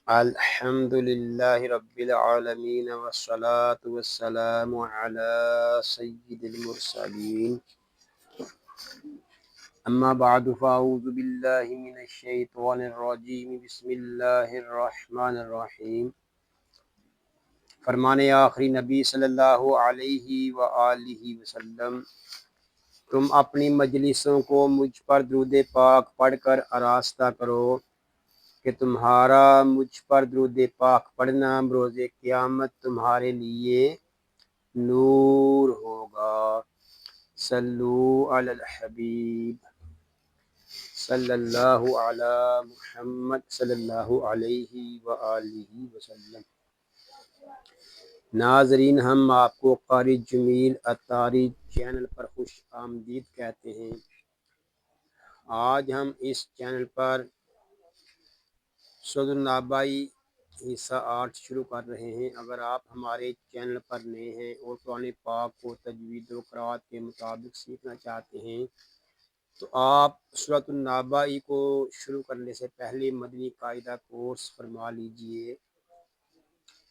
الحمد للہ رب العالمین والصلاة والسلام علی سید المرسلین اما بعد فاعوذ باللہ من الشیطان الرجیم بسم اللہ الرحمن الرحیم۔ فرمان آخری نبی صلی اللہ علیہ وآلہ وسلم، تم اپنی مجلسوں کو مجھ پر درود پاک پڑھ کر آراستہ کرو کہ تمہارا مجھ پر درود پاک پڑھنا بروز قیامت تمہارے لیے نور ہوگا۔ صلو علی الحبیب صلی اللہ علی محمد صلی اللہ علیہ وآلہ وسلم۔ ناظرین، ہم آپ کو قاری جمیل اتاری چینل پر خوش آمدید کہتے ہیں۔ آج ہم اس چینل پر سورۃ النباء حصہ 8 شروع کر رہے ہیں۔ اگر آپ ہمارے چینل پر نئے ہیں اور قرآن پاک کو تجوید و قرات کے مطابق سیکھنا چاہتے ہیں تو آپ سورۃ النباء کو شروع کرنے سے پہلے مدنی قاعدہ کورس فرما لیجئے۔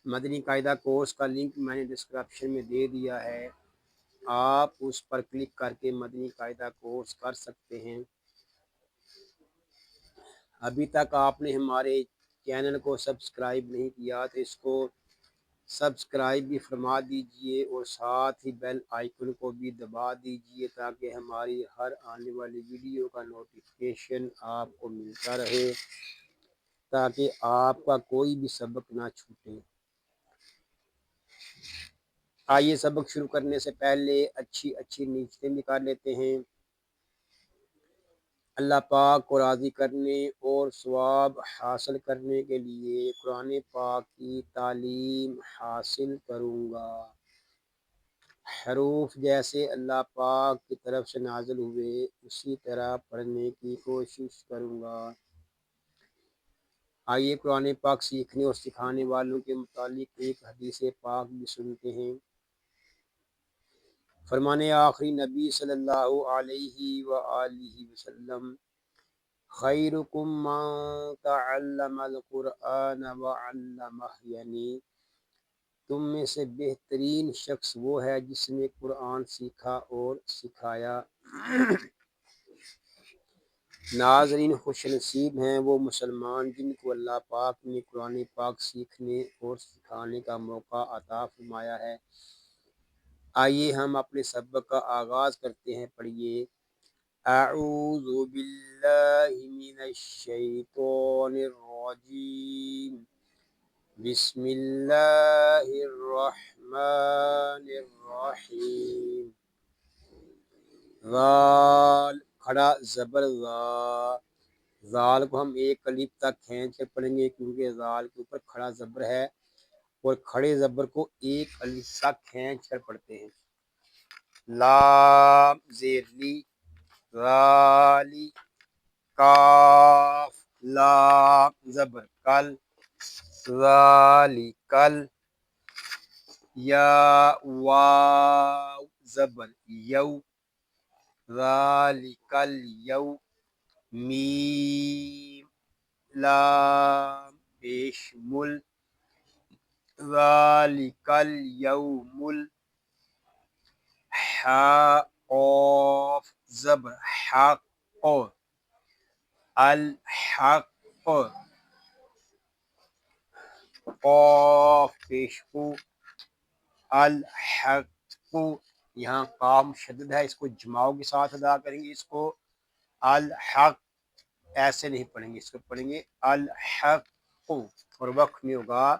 مدنی قاعدہ کورس کا لنک میں نے ڈسکرپشن میں دے دیا ہے، آپ اس پر کلک کر کے مدنی قاعدہ کورس کر سکتے ہیں۔ ابھی تک آپ نے ہمارے چینل کو سبسکرائب نہیں کیا تو اس کو سبسکرائب بھی فرما دیجئے اور ساتھ ہی بیل آئیکن کو بھی دبا دیجئے تاکہ ہماری ہر آنے والی ویڈیو کا نوٹیفیکیشن آپ کو ملتا رہے، تاکہ آپ کا کوئی بھی سبق نہ چھوٹے۔ آئیے سبق شروع کرنے سے پہلے اچھی نیتیں بھی کر لیتے ہیں۔ اللہ پاک کو راضی کرنے اور ثواب حاصل کرنے کے لیے قرآن پاک کی تعلیم حاصل کروں گا۔ حروف جیسے اللہ پاک کی طرف سے نازل ہوئے اسی طرح پڑھنے کی کوشش کروں گا۔ آئیے قرآن پاک سیکھنے اور سکھانے والوں کے متعلق ایک حدیث پاک بھی سنتے ہیں۔ فرمان آخری نبی صلی اللہ علیہ وآلہ وسلم، خیرکم من تعلم القرآن وعلمہ، یعنی تم میں سے بہترین شخص وہ ہے جس نے قرآن سیکھا اور سکھایا۔ ناظرین، خوش نصیب ہیں وہ مسلمان جن کو اللہ پاک نے قرآن پاک سیکھنے اور سکھانے کا موقع عطا فرمایا ہے۔ آئیے ہم اپنے سبق کا آغاز کرتے ہیں۔ پڑھیے، اعوذ باللہ من الشیطان الرجیم، بسم اللہ الرحمن الرحیم۔ ذال کھڑا زبر ذا، ذال کو ہم ایک الف تک کھینچ کر پڑھیں گے کیونکہ ذال کے اوپر کھڑا زبر ہے اور کھڑے زبر کو ایک الف تک کھینچ کر پڑھتے ہیں۔ لام زیر لی، ذالی، کاف لام زبر کل، ذالی کل، یا واو زبر یو، ذالک الیو، میم لام پیش مل، ذالک الیوم، حا قاف زبر حق، الحق، قاف پیش قو، الحق، یہاں قام شدد ہے، اس کو جماؤ کے ساتھ ادا کریں گے۔ اس کو الحق ایسے نہیں پڑھیں گے، اس کو پڑھیں گے الحق، اور وقف میں ہوگا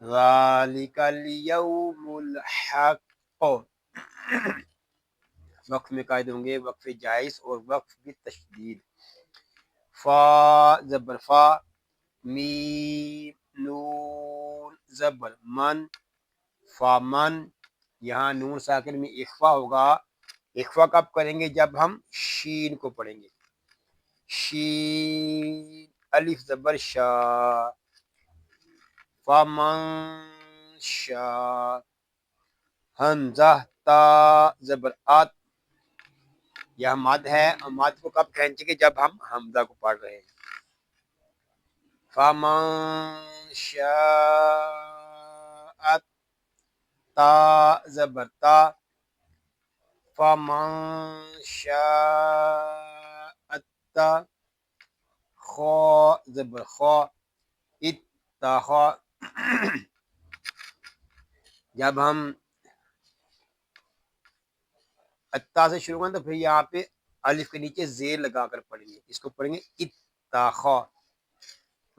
ذالک الیوم الحق۔ وقف میں قائد ہوں گے وقف جائز اور وقف کی تشدید۔ فا زبر فا، میم نون زبر من، فامن، یہاں نون ساکن میں اخفا ہوگا۔ اخفا کب کریں گے؟ جب ہم شین کو پڑھیں گے۔ شین الف زبر شا، فمن شا، حمزہ تا زبر ات، یہ مد ہے، مد کو کب کھینچیں گے؟ جب ہم حمزہ کو پڑھ رہے ہیں۔ فمن شاء تا زبر تا فمن شاء تا خا زبر خا اتخا جب ہم اتا سے شروع کریں تو پھر یہاں پہ الف کے نیچے زیر لگا کر پڑھیں گے، اس کو پڑھیں گے اتخا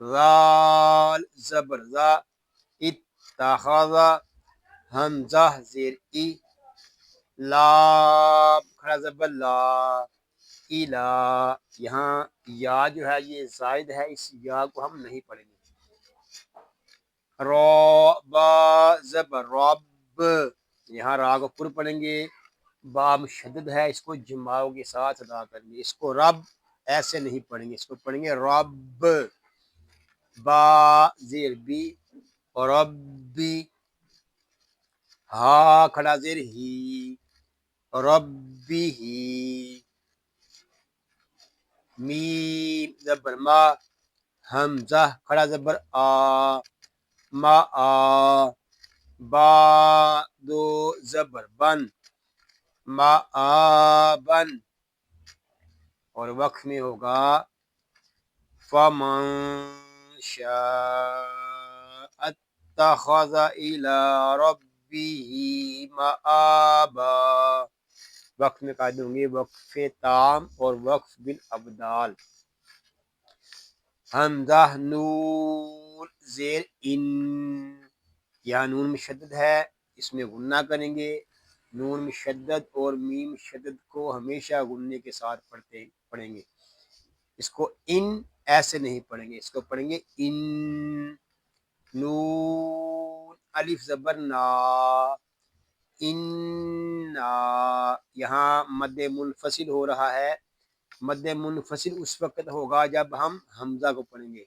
ذال زبر ذا اتخذ حمزہ زیر ای لام کھڑا زبر لا الا یہاں یا جو ہے یہ زائد ہے، اس یا کو ہم نہیں پڑھیں گے۔ را با زبر رب یہاں را کو پر پڑھیں گے، با مشدد ہے، اس کو جماؤں کے ساتھ ادا کریں گے، اس کو رب ایسے نہیں پڑھیں گے، اس کو پڑھیں گے رب با زیر بی ربی ہا کھڑا زیر ہی ربی ہی میم زبر ما حمزہ کھڑا زبر آ ما آ با دو زبر بن ما آ بن اور وقف میں ہوگا فمن شاء اتخذ الى ربه مآبا، وقف میں قاعدے ہوں گے وقف تام اور وقف بالابدال۔ حمزہ نون زیر ان یہاں نون مشدد ہے، اس میں غنہ کریں گے، نون مشدد اور میم مشدد کو ہمیشہ غننے کے ساتھ پڑھیں گے، اس کو ان ایسے نہیں پڑھیں گے، اس کو پڑھیں گے ان نون الف زبر نا ان یہاں مد منفصل ہو رہا ہے، مد منفصل اس وقت ہوگا جب ہم حمزہ کو پڑھیں گے،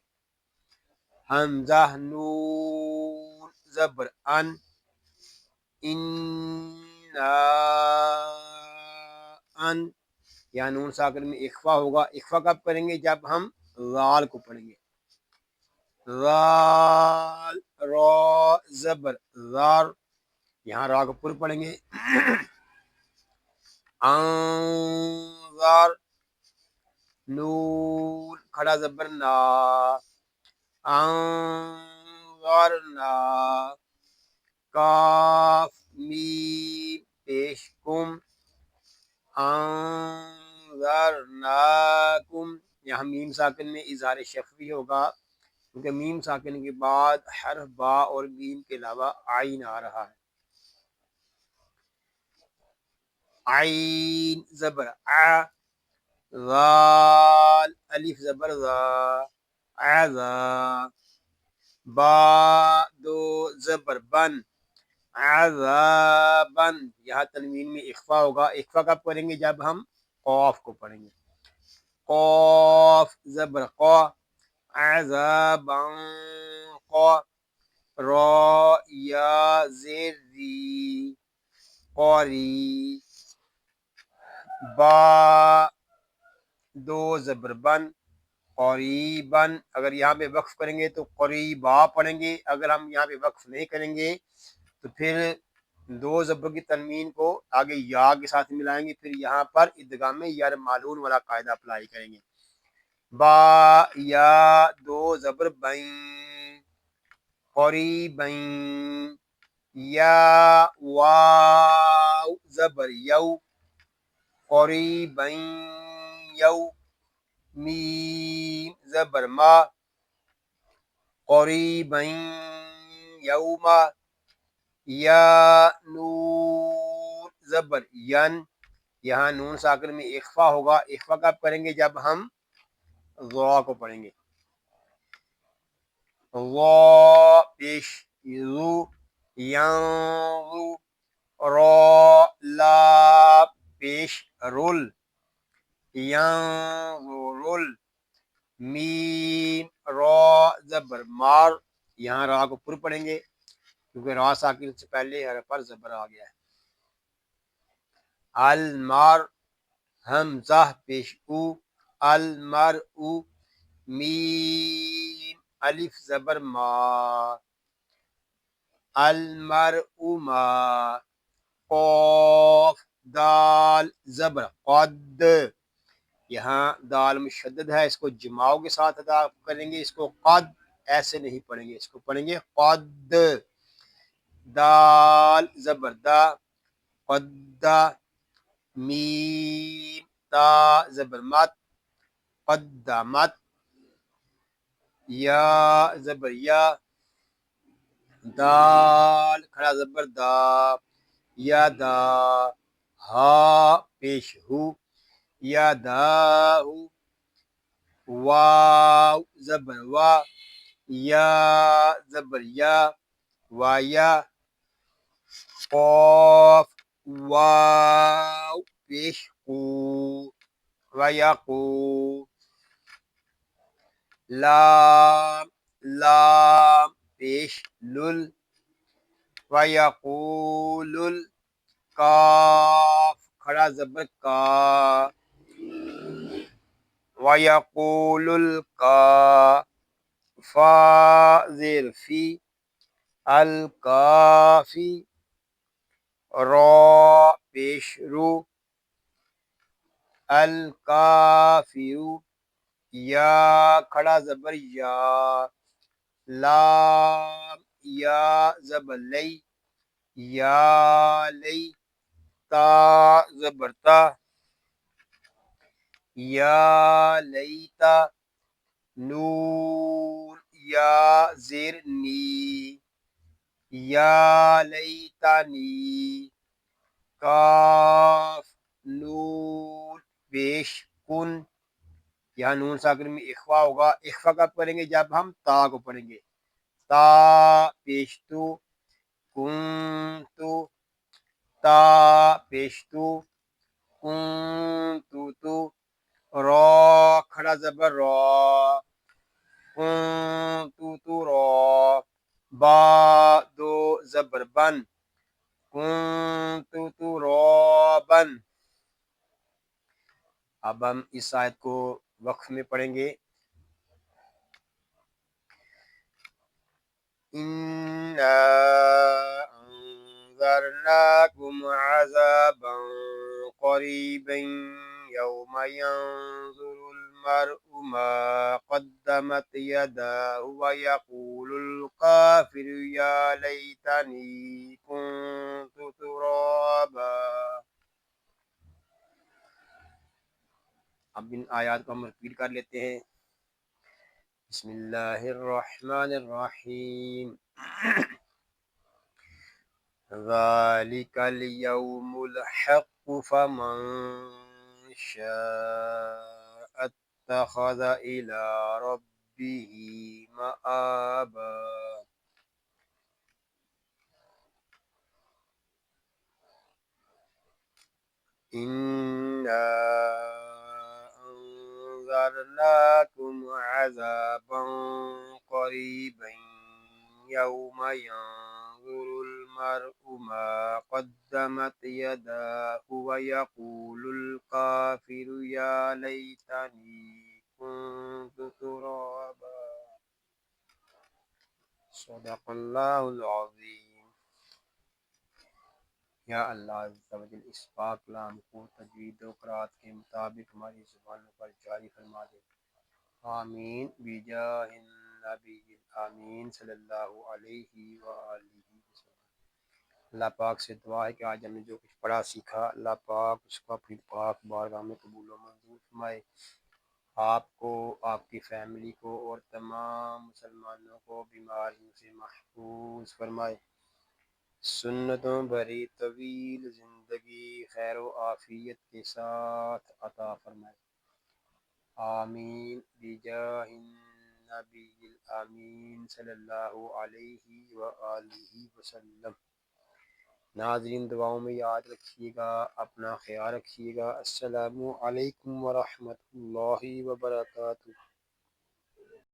حمزہ نون زبر ان ان یا نون ساکن میں اخفا ہوگا، اخفا کب کریں گے جب ہم غال کو پڑھیں گے، غال را زبر زار یہاں را کو پر پڑھیں گے انظار نون کھڑا زبر نا انظرنا کاف میم پیش کم انذرناکم یہاں میم ساکن میں اظہار شفوی ہوگا کیونکہ میم ساکن کے بعد حرف با اور میم کے علاوہ عین آ رہا ہے، عین زبر ع ذال الف زبر ذا عذا با دو زبر بن عذابن یہاں تنوین میں اخفا ہوگا، اخفا کب کریں گے جب ہم قاف کو پڑھیں گے، قاف زبر قا عذابا قا را یا زیر ری قاری با دو زبر بن قریباً اگر یہاں پہ وقف کریں گے تو قریبا پڑھیں گے، اگر ہم یہاں پہ وقف نہیں کریں گے تو پھر دو زبر کی تنوین کو آگے یا کے ساتھ ملائیں گے، پھر یہاں پر ادغام یار معلوم والا قاعدہ اپلائی کریں گے، با یا دو زبر بین قریبین یا واو زبر یو قریبین یو میم زبر ما قریبین یوما یا نون زبر ین یہاں نون ساکن میں اخفا ہوگا، اخفا کب کریں گے جب ہم ضا کو پڑھیں گے، ضا پیش ذو ینظو را لا پیش رول ینظرل میم را زبر مار یہاں را کو پر پڑھیں گے کیونکہ را ساکن سے پہلے حرف پر زبر آ گیا ہے، المار حمزہ پیش او المرء میم الف زبر ما، المرء ما، قاف دال زبر قد، یہاں دال مشدد ہے، اس کو جماؤ کے ساتھ ادا کریں گے، اس کو قد ایسے نہیں پڑھیں گے، اس کو پڑھیں گے قد، دال زبر دا قد، میم تا زبر مت قدمت، یا زبر یا، دال کھڑا زبر دا، یا دا، ہا پیش ہو، یا دا ہو، واو زبر وا، یا زبر یا، وایا، قاف واو پیش قو، ویقو، لام لام پیش لل، ویقول، کاف کھڑا زبر کا، ویقول الکا، فا زیر فی، الکافی، را پیش رو، الکافرو، یا کھڑا زبر یا، لام یا زبر لی، یا لی، تا زبر تا، یا لیتا، نون یا زیر نی، یا لیتانی، کاف نون پیش کن، یہاں نون ساکن میں اخوا ہوگا، اخوا کب کریں گے؟ جب ہم تا کو پڑھیں گے، تا پیش تو، کن تو، تا پیش تو، کن تو، را کھڑا زبر را، کن تو را، با دو زبر بن، کن تو را بن۔ اب ہم اس آیت کو وقف میں پڑھیں گے۔ اِنَّا أَنذَرْنَاكُمْ عَذَابًا قَرِيبًا يَوْمَ يَنظُرُ الْمَرْءُ مَا قَدَّمَتْ يَدَاهُ وَيَقُولُ الْكَافِرُ يَا لَيْتَنِي كُنتُ تُرَابًا۔ اب ان آیات کو ہم ریپیٹ کر لیتے ہیں۔ بسم اللہ الرحمن الرحیم، ذَلِكَ الْيَوْمُ الْحَقُّ فَمَنْ شَاءَ اتَّخَذَ إِلَى رَبِّهِ مَآبًا۔ إِنَّا أَنذَرْنَاكُمْ عَذَابًا قَرِيبًا يَوْمَ يَنظُرُ الْمَرْءُ مَا قَدَّمَتْ يَدَاهُ وَيَقُولُ الْكَافِرُ يَا لَيْتَنِي كُنتُ تُرَابًا۔ صدق اللہ العظیم۔ یا اللہ عز و جل اس پاک کلام کو تجوید و قرات کے مطابق ہماری زبانوں پر جاری فرما دے، آمین بجاہ النبی آمین صلی اللہ علیہ وآلہ وسلم۔ اللہ پاک سے دعا ہے کہ آج ہم نے جو کچھ پڑھا سیکھا، اللہ پاک اس کو اپنی پاک بارگاہ میں قبول و منظور فرمائے، آپ کو، آپ کی فیملی کو اور تمام مسلمانوں کو بیماریوں سے محفوظ فرمائے، سنتوں بھری طویل زندگی خیر و عافیت کے ساتھ عطا فرمائے، آمین بجاہ النبی الامین صلی اللہ علیہ وآلہ وسلم۔ ناظرین دعاؤں میں یاد رکھیے گا، اپنا خیال رکھیے گا۔ السلام علیکم ورحمۃ اللہ وبرکاتہ۔